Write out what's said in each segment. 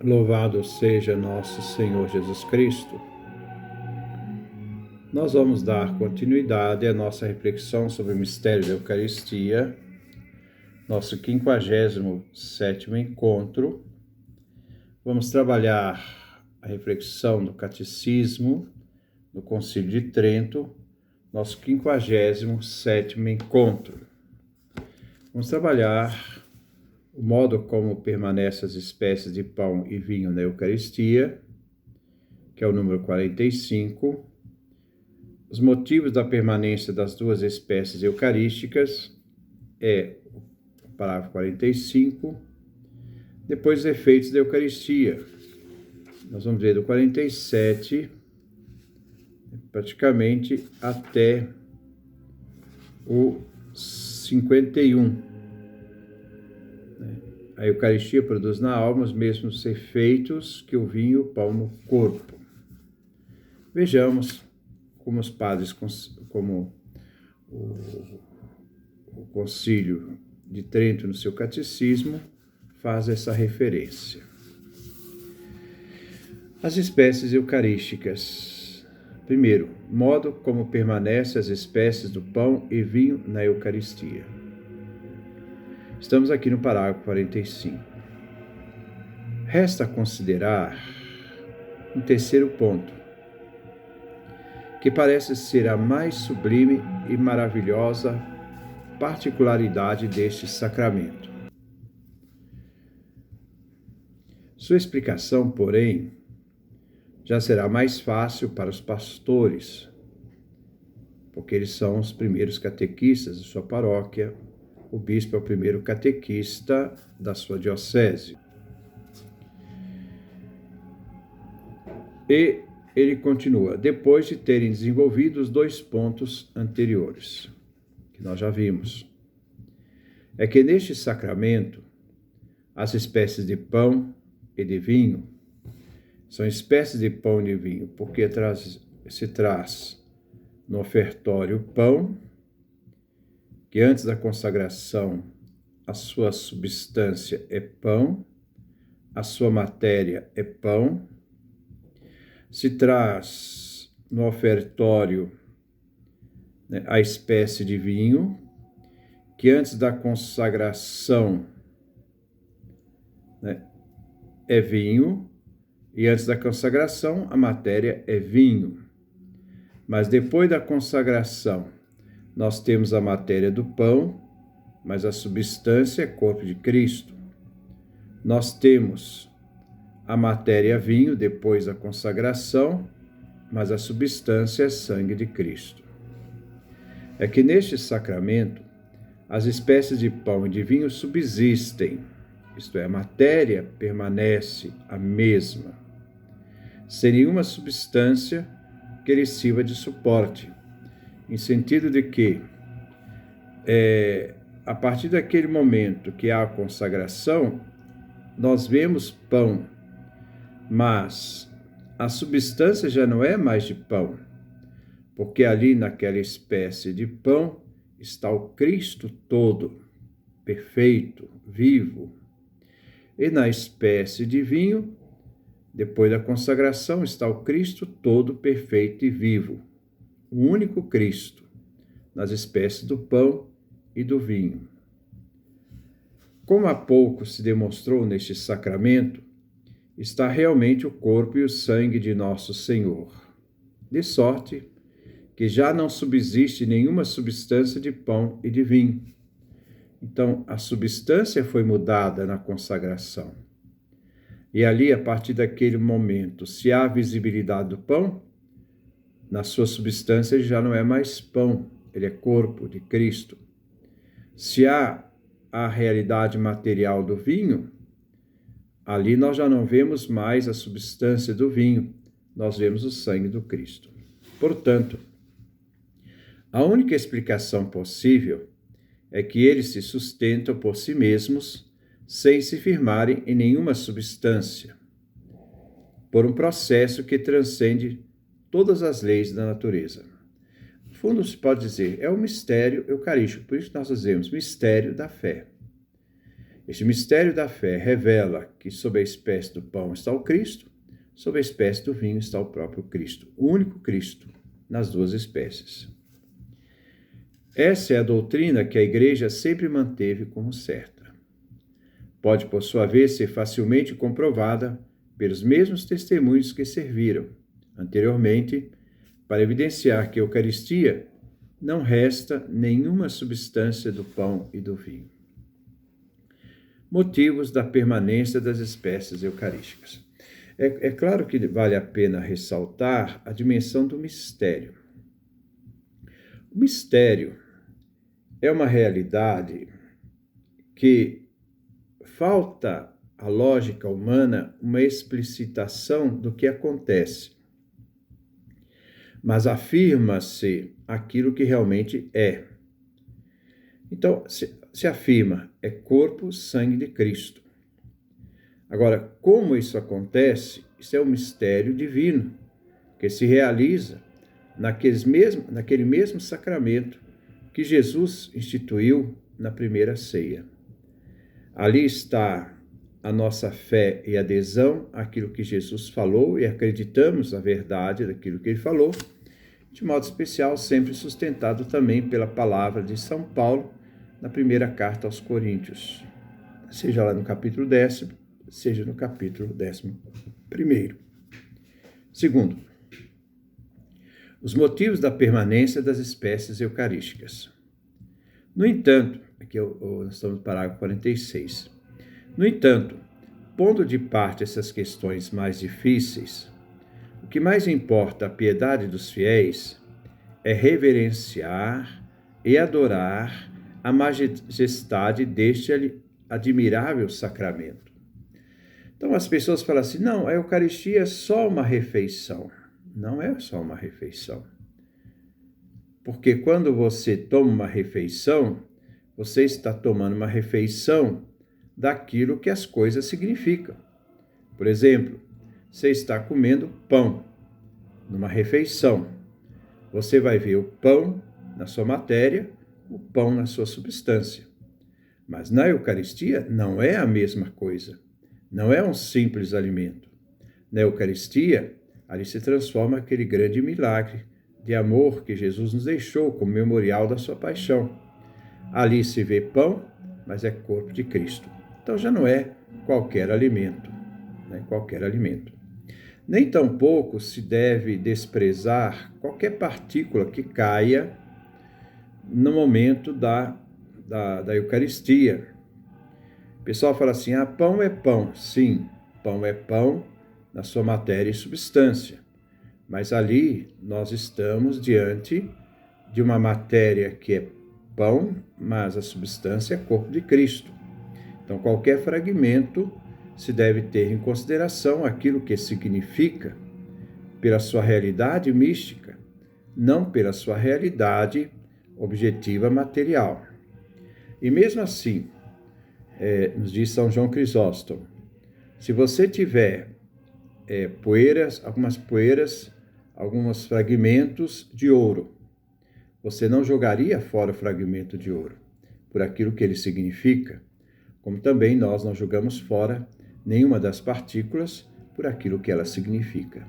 Louvado seja nosso Senhor Jesus Cristo. Nós vamos dar continuidade à nossa reflexão sobre o mistério da Eucaristia, nosso 57º encontro. Vamos trabalhar a reflexão do Catecismo do Concílio de Trento, nosso 57º encontro. Vamos trabalhar o modo como permanecem as espécies de pão e vinho na Eucaristia, que é o número 45, os motivos da permanência das duas espécies eucarísticas, é o parágrafo 45, depois os efeitos da Eucaristia. Nós vamos ver do 47, praticamente até o 51. A Eucaristia produz na alma os mesmos efeitos que o vinho e o pão no corpo. Vejamos como os padres, como o Concílio de Trento no seu catecismo faz essa referência. As espécies eucarísticas. Primeiro, modo como permanecem as espécies do pão e vinho na Eucaristia. Estamos aqui no parágrafo 45. Resta considerar um terceiro ponto, que parece ser a mais sublime e maravilhosa particularidade deste sacramento. Sua explicação, porém, já será mais fácil para os pastores, porque eles são os primeiros catequistas de sua paróquia. O bispo é o primeiro catequista da sua diocese. E ele continua, depois de terem desenvolvido os dois pontos anteriores, que nós já vimos. É que neste sacramento, as espécies de pão e de vinho são espécies de pão e de vinho, porque se traz no ofertório pão, que antes da consagração a sua substância é pão, a sua matéria é pão. Se traz no ofertório a espécie de vinho, que antes da consagração é vinho, e antes da consagração a matéria é vinho. Mas depois da consagração, nós temos a matéria do pão, mas a substância é corpo de Cristo. Nós temos a matéria vinho depois da consagração, mas a substância é sangue de Cristo. É que neste sacramento, as espécies de pão e de vinho subsistem, isto é, a matéria permanece a mesma, sem nenhuma substância que lhe sirva de suporte, em sentido de que, a partir daquele momento que há a consagração, nós vemos pão, mas a substância já não é mais de pão, porque ali naquela espécie de pão está o Cristo todo, perfeito, vivo. E na espécie de vinho, depois da consagração, está o Cristo todo, perfeito e vivo. O único Cristo, nas espécies do pão e do vinho. Como há pouco se demonstrou neste sacramento, está realmente o corpo e o sangue de nosso Senhor, de sorte que já não subsiste nenhuma substância de pão e de vinho. Então, a substância foi mudada na consagração. E ali, a partir daquele momento, se há a visibilidade do pão, na sua substância ele já não é mais pão, ele é corpo de Cristo. Se há a realidade material do vinho, ali nós já não vemos mais a substância do vinho, nós vemos o sangue do Cristo. Portanto, a única explicação possível é que eles se sustentam por si mesmos, sem se firmarem em nenhuma substância, por um processo que transcende todas as leis da natureza. No fundo, se pode dizer, é um mistério eucarístico, por isso nós dizemos mistério da fé. Este mistério da fé revela que sob a espécie do pão está o Cristo, sob a espécie do vinho está o próprio Cristo, o único Cristo nas duas espécies. Essa é a doutrina que a Igreja sempre manteve como certa. Pode, por sua vez, ser facilmente comprovada pelos mesmos testemunhos que serviram anteriormente para evidenciar que a Eucaristia não resta nenhuma substância do pão e do vinho. Motivos da permanência das espécies eucarísticas. É claro que vale a pena ressaltar a dimensão do mistério. O mistério é uma realidade que falta à lógica humana uma explicitação do que acontece, mas afirma-se aquilo que realmente é. Então, se afirma, é corpo, sangue de Cristo. Agora, como isso acontece? Isso é um mistério divino, que se realiza naquele mesmo sacramento que Jesus instituiu na primeira ceia. Ali está a nossa fé e adesão àquilo que Jesus falou e acreditamos na verdade daquilo que ele falou, de modo especial sempre sustentado também pela palavra de São Paulo na primeira carta aos Coríntios, seja lá no capítulo 10º, seja no capítulo 11º. Segundo, os motivos da permanência das espécies eucarísticas. No entanto, aqui nós estamos no parágrafo 46. No entanto, pondo de parte essas questões mais difíceis, o que mais importa à piedade dos fiéis é reverenciar e adorar a majestade deste admirável sacramento. Então as pessoas falam assim, não, a Eucaristia é só uma refeição. Não é só uma refeição. Porque quando você toma uma refeição, você está tomando uma refeição daquilo que as coisas significam. Por exemplo, você está comendo pão numa refeição. Você vai ver o pão na sua matéria, o pão na sua substância. Mas na Eucaristia não é a mesma coisa. Não é um simples alimento. Na Eucaristia, ali se transforma aquele grande milagre de amor que Jesus nos deixou como memorial da sua paixão. Ali se vê pão, mas é corpo de Cristo. Então já não é qualquer alimento, Nem tampouco se deve desprezar qualquer partícula que caia no momento da Eucaristia. O pessoal fala assim, pão é pão. Sim, pão é pão na sua matéria e substância. Mas ali nós estamos diante de uma matéria que é pão, mas a substância é corpo de Cristo. Então, qualquer fragmento se deve ter em consideração aquilo que significa pela sua realidade mística, não pela sua realidade objetiva material. E mesmo assim, nos diz São João Crisóstomo, se você tiver alguns fragmentos de ouro, você não jogaria fora o fragmento de ouro, por aquilo que ele significa, como também nós não jogamos fora nenhuma das partículas por aquilo que ela significa.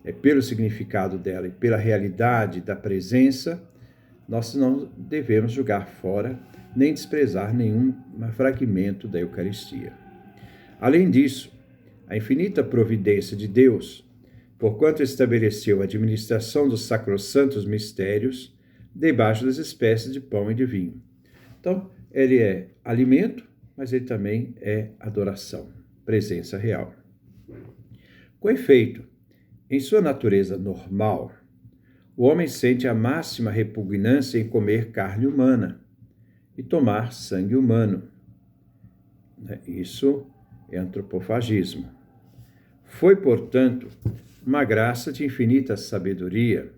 É pelo significado dela e pela realidade da presença, nós não devemos jogar fora nem desprezar nenhum fragmento da Eucaristia. Além disso, a infinita providência de Deus, porquanto estabeleceu a administração dos sacrossantos mistérios debaixo das espécies de pão e de vinho. Então, ele é alimento, mas ele também é adoração, presença real. Com efeito, em sua natureza normal, o homem sente a máxima repugnância em comer carne humana e tomar sangue humano. Isso é antropofagismo. Foi, portanto, uma graça de infinita sabedoria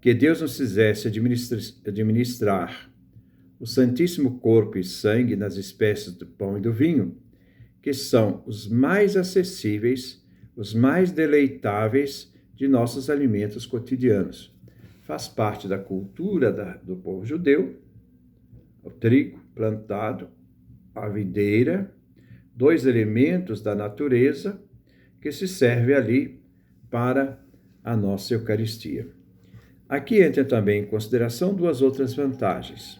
que Deus nos fizesse administrar o Santíssimo Corpo e Sangue nas espécies do pão e do vinho, que são os mais acessíveis, os mais deleitáveis de nossos alimentos cotidianos. Faz parte da cultura do povo judeu, o trigo plantado a videira, dois elementos da natureza que se serve ali para a nossa Eucaristia. Aqui entra também em consideração duas outras vantagens.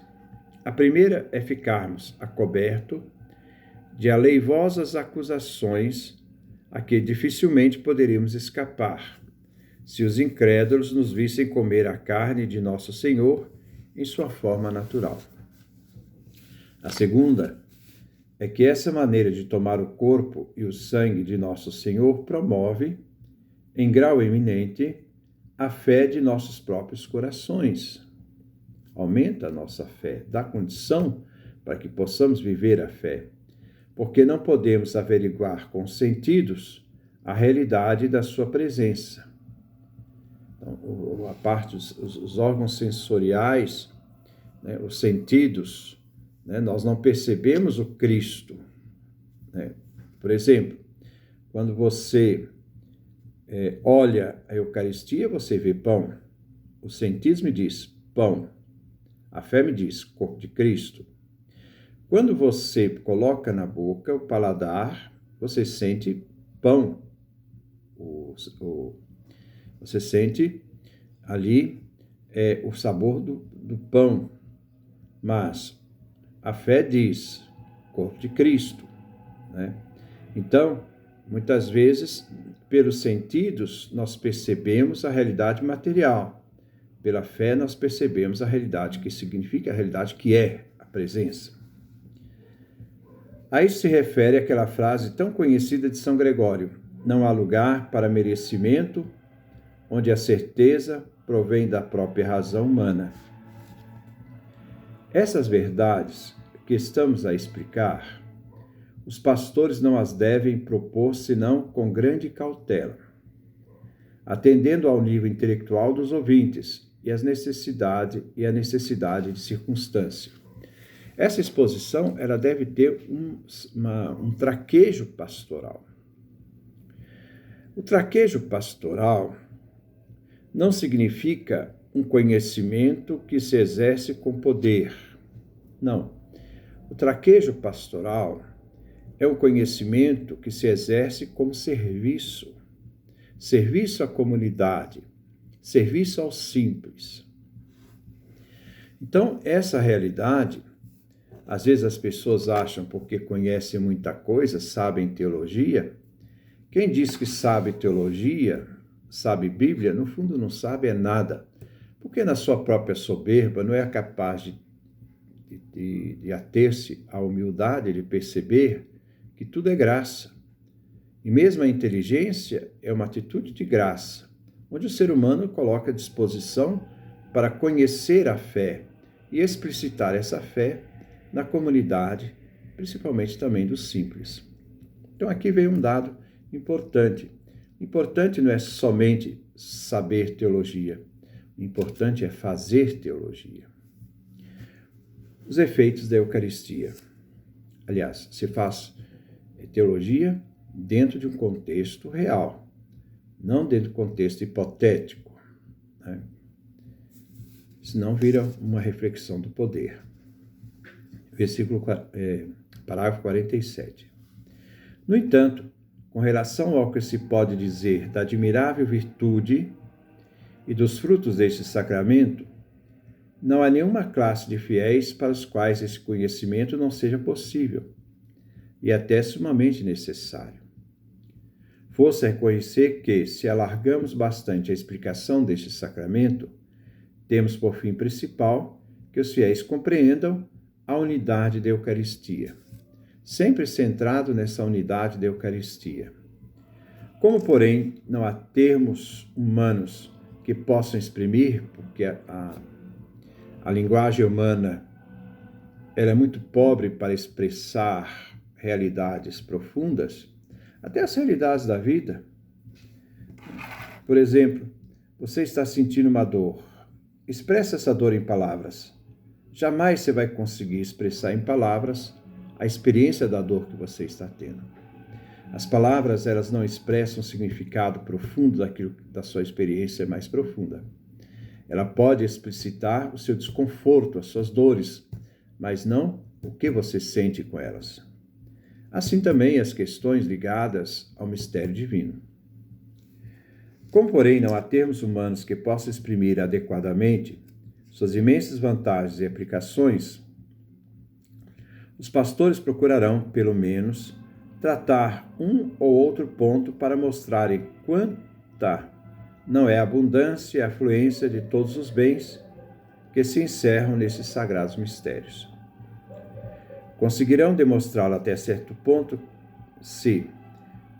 A primeira é ficarmos acobertos de aleivosas acusações a que dificilmente poderíamos escapar, se os incrédulos nos vissem comer a carne de nosso Senhor em sua forma natural. A segunda é que essa maneira de tomar o corpo e o sangue de nosso Senhor promove, em grau eminente, a fé de nossos próprios corações. Aumenta a nossa fé, dá condição para que possamos viver a fé, porque não podemos averiguar com os sentidos a realidade da sua presença. Então, a parte os órgãos sensoriais, né, os sentidos, né, nós não percebemos o Cristo. Né? Por exemplo, quando você olha a Eucaristia, você vê pão. Os sentidos me diz pão. A fé me diz corpo de Cristo. Quando você coloca na boca o paladar, você sente pão. Você sente ali o sabor do pão. Mas a fé diz corpo de Cristo. Né? Então, muitas vezes, pelos sentidos, nós percebemos a realidade material. Pela fé, nós percebemos a realidade que significa, a realidade que é a presença. A isso se refere aquela frase tão conhecida de São Gregório: não há lugar para merecimento, onde a certeza provém da própria razão humana. Essas verdades que estamos a explicar, os pastores não as devem propor senão com grande cautela, atendendo ao nível intelectual dos ouvintes e a necessidade de circunstância. Essa exposição ela deve ter um traquejo pastoral. O traquejo pastoral não significa um conhecimento que se exerce com poder. Não. O traquejo pastoral é um conhecimento que se exerce como serviço. Serviço à comunidade, serviço aos simples. Então, essa realidade, às vezes as pessoas acham porque conhecem muita coisa, sabem teologia. Quem diz que sabe teologia, sabe Bíblia, no fundo não sabe nada, porque na sua própria soberba não é capaz de ater-se à humildade, de perceber que tudo é graça. E mesmo a inteligência é uma atitude de graça, onde o ser humano coloca à disposição para conhecer a fé e explicitar essa fé na comunidade, principalmente também dos simples. Então aqui vem um dado importante. Importante não é somente saber teologia, o importante é fazer teologia. Os efeitos da Eucaristia. Aliás, se faz teologia dentro de um contexto real, não dentro de um contexto hipotético, né? Senão vira uma reflexão do poder. Parágrafo 47. No entanto, com relação ao que se pode dizer da admirável virtude e dos frutos deste sacramento, não há nenhuma classe de fiéis para os quais esse conhecimento não seja possível e até sumamente necessário. Fosse reconhecer que, se alargamos bastante a explicação deste sacramento, temos por fim principal que os fiéis compreendam a unidade da Eucaristia, sempre centrado nessa unidade da Eucaristia. Como, porém, não há termos humanos que possam exprimir, porque a linguagem humana ela é muito pobre para expressar realidades profundas, até as realidades da vida. Por exemplo, você está sentindo uma dor. Expressa essa dor em palavras. Jamais você vai conseguir expressar em palavras a experiência da dor que você está tendo. As palavras, elas não expressam o significado profundo da sua experiência mais profunda. Ela pode explicitar o seu desconforto, as suas dores, mas não o que você sente com elas. Assim também as questões ligadas ao mistério divino. Como, porém, não há termos humanos que possam exprimir adequadamente suas imensas vantagens e aplicações, os pastores procurarão, pelo menos, tratar um ou outro ponto para mostrarem quanta não é a abundância e a afluência de todos os bens que se encerram nesses sagrados mistérios. Conseguirão demonstrá-lo até certo ponto se,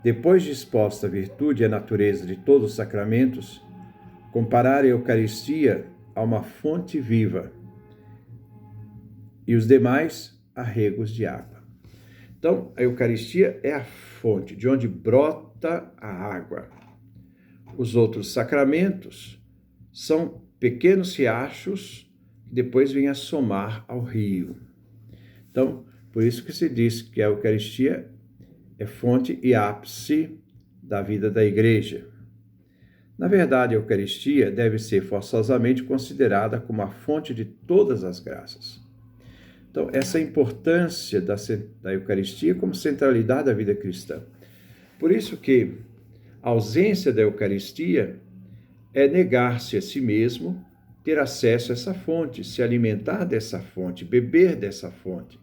depois de exposta a virtude e a natureza de todos os sacramentos, compararem a Eucaristia a uma fonte viva e os demais a regos de água. Então, a Eucaristia é a fonte de onde brota a água. Os outros sacramentos são pequenos riachos que depois vêm a somar ao rio. Então, por isso que se diz que a Eucaristia é fonte e ápice da vida da Igreja. Na verdade, a Eucaristia deve ser forçosamente considerada como a fonte de todas as graças. Então, essa importância da Eucaristia como centralidade da vida cristã. Por isso que a ausência da Eucaristia é negar-se a si mesmo, ter acesso a essa fonte, se alimentar dessa fonte, beber dessa fonte.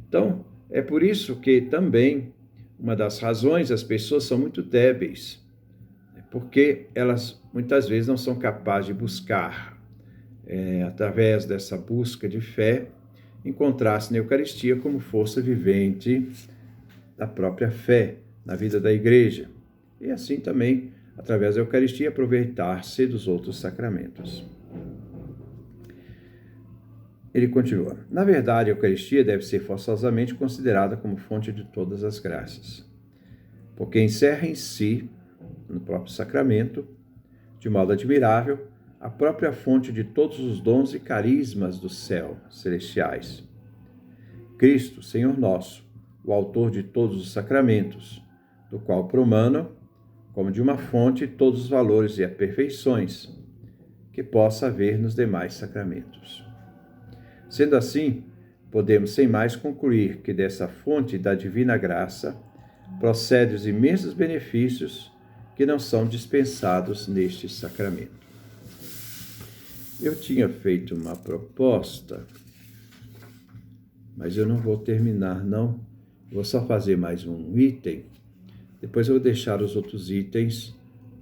Então, é por isso que também, uma das razões, as pessoas são muito débeis, porque elas muitas vezes não são capazes de buscar, através dessa busca de fé, encontrar-se na Eucaristia como força vivente da própria fé na vida da Igreja. E assim também, através da Eucaristia, aproveitar-se dos outros sacramentos. Ele continua: na verdade, a Eucaristia deve ser forçosamente considerada como fonte de todas as graças, porque encerra em si, no próprio sacramento, de modo admirável, a própria fonte de todos os dons e carismas do céu celestiais. Cristo, Senhor nosso, o autor de todos os sacramentos, do qual promanam, como de uma fonte, todos os valores e aperfeições que possa haver nos demais sacramentos. Sendo assim, podemos sem mais concluir que dessa fonte da divina graça procedem os imensos benefícios que não são dispensados neste sacramento. Eu tinha feito uma proposta, mas eu não vou terminar, não. Vou só fazer mais um item. Depois eu vou deixar os outros itens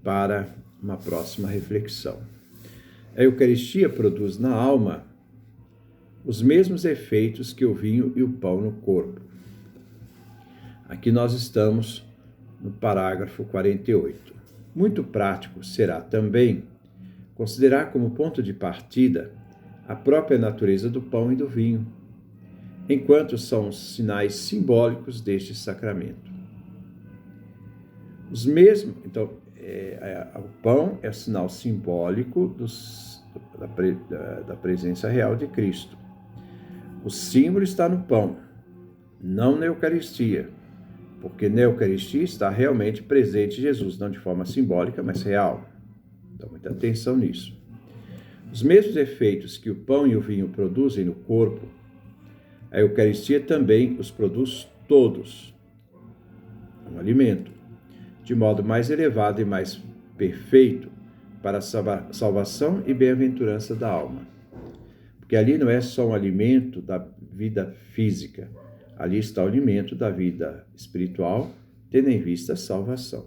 para uma próxima reflexão. A Eucaristia produz na alma os mesmos efeitos que o vinho e o pão no corpo. Aqui nós estamos no parágrafo 48. Muito prático será também considerar como ponto de partida a própria natureza do pão e do vinho, enquanto são sinais simbólicos deste sacramento. Os mesmos, então, o pão é sinal simbólico da presença real de Cristo. O símbolo está no pão, não na Eucaristia, porque na Eucaristia está realmente presente Jesus, não de forma simbólica, mas real. Então, muita atenção nisso. Os mesmos efeitos que o pão e o vinho produzem no corpo, a Eucaristia também os produz todos. É um alimento, de modo mais elevado e mais perfeito para a salvação e bem-aventurança da alma. Porque ali não é só um alimento da vida física, ali está o alimento da vida espiritual, tendo em vista a salvação.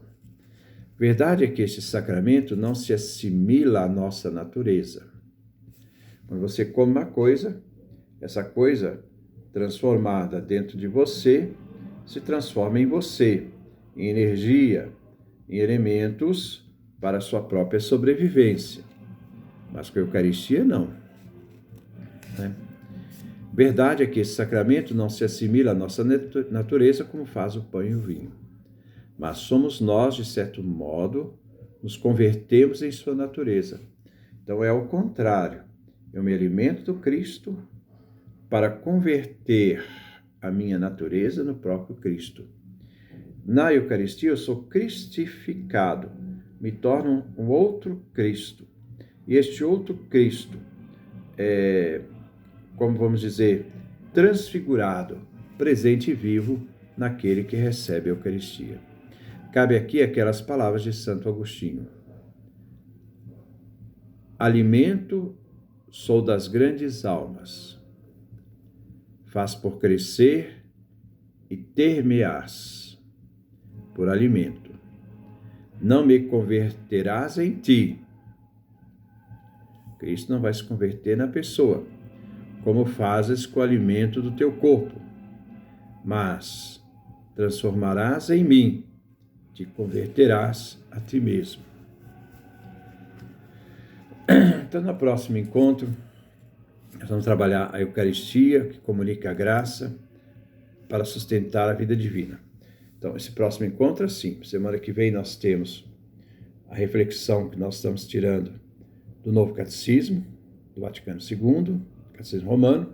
Verdade é que este sacramento não se assimila à nossa natureza. Quando você come uma coisa, essa coisa transformada dentro de você se transforma em você, em energia, em elementos para a sua própria sobrevivência. Mas com a Eucaristia, não. Verdade é que esse sacramento não se assimila à nossa natureza como faz o pão e o vinho. Mas somos nós, de certo modo, nos convertemos em sua natureza. Então é o contrário. Eu me alimento do Cristo para converter a minha natureza no próprio Cristo. Na Eucaristia eu sou cristificado, me torno um outro Cristo. E este outro Cristo como vamos dizer, transfigurado, presente e vivo naquele que recebe a Eucaristia. Cabe aqui aquelas palavras de Santo Agostinho: alimento sou das grandes almas, faz por crescer e ter-me-ás por alimento. Não me converterás em ti. Cristo não vai se converter na pessoa, como fazes com o alimento do teu corpo, mas transformarás em mim, te converterás a ti mesmo. Então, no próximo encontro, nós vamos trabalhar a Eucaristia, que comunica a graça para sustentar a vida divina. Então, esse próximo encontro, assim, semana que vem nós temos a reflexão que nós estamos tirando do Novo Catecismo, do Vaticano II, Catecismo Romano,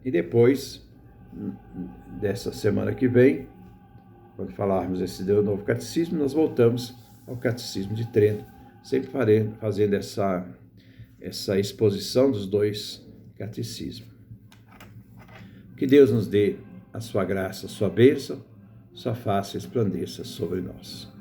e depois, dessa semana que vem, quando falarmos esse do Novo Catecismo, nós voltamos ao Catecismo de Trento, sempre fazendo essa exposição dos dois catecismos. Que Deus nos dê a sua graça, a sua bênção, sua face resplandeça sobre nós.